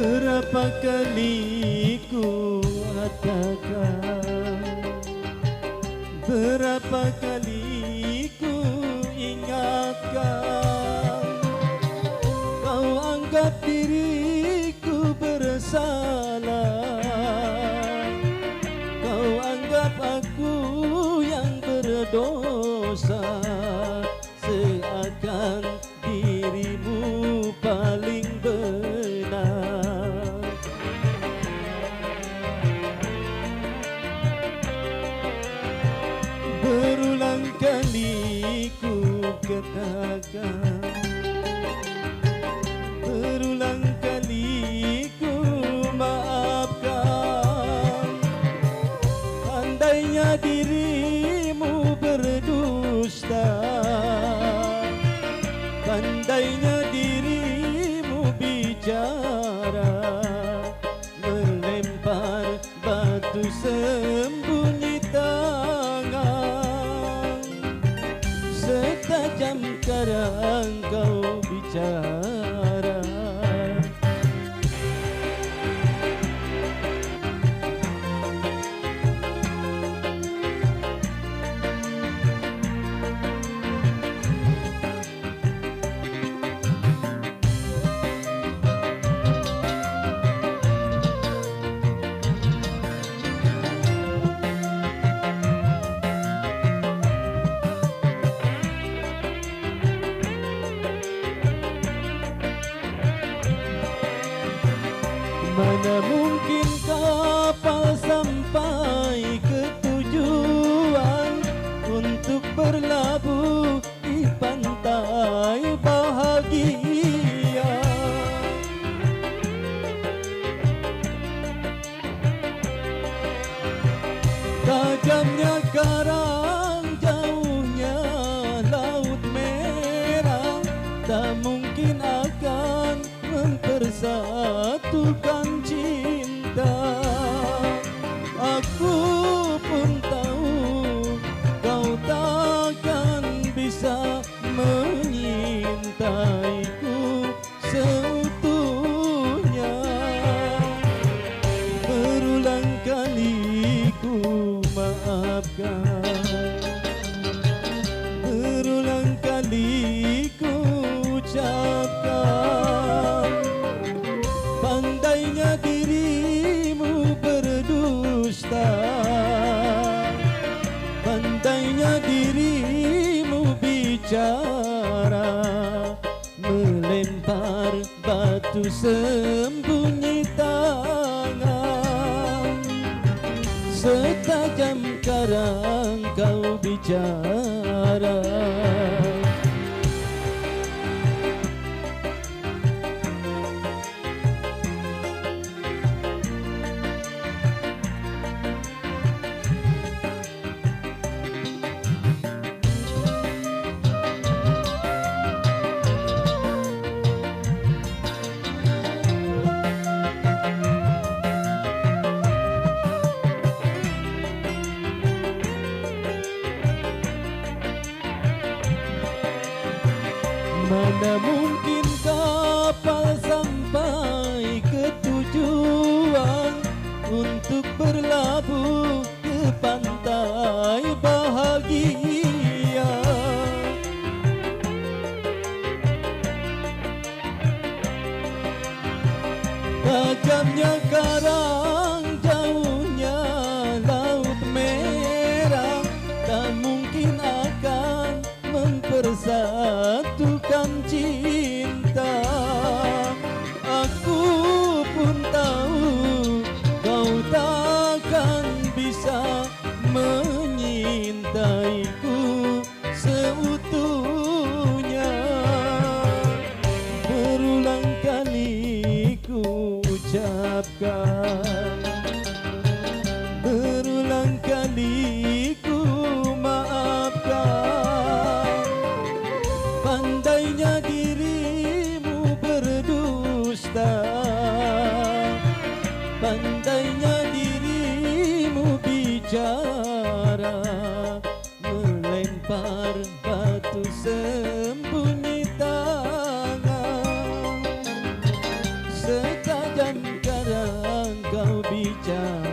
Berapa kali ku katakan, berapa kali ku ingatkan, kau anggap diriku bersalah, kau anggap aku yang berdosa, seakan dirimu paling benar. Berulang kali ku katakan, berulang kali ku maafkan, andainya dirimu berdusta, pandainya dirimu bicara, melempar batu sembunyi tangan, setajam karang kau bicara. Mana mungkin kapal sampai ke tujuan untuk berlabuh di pantai bahagia. Tajamnya karang, jauhnya laut merah, tak mungkin akan mempersatukan cinta. Aku pun tahu kau takkan bisa menyintaiku seutuhnya. Berulang kali ku maafkan, berulang kali ku ucapkan, pandainya dirimu berdusta, pandainya dirimu bicara, melempar batu sembunyi tangan, setajam karang kau bicara. Mana mungkin kapal sampai ke tujuan untuk berlabuh ke pantai bahagia. Tajamnya karang, jauhnya laut merah, tak mungkin akan mempersatukan cinta. Aku pun tahu kau takkan bisa menyintaiku seutuhnya. Berulang kali ku ucapkan, berulang kali ku maafkan, pandainya dirimu berdusta, pandainya dirimu bicara, melempar batu sembunyi tangan, setajam bicara.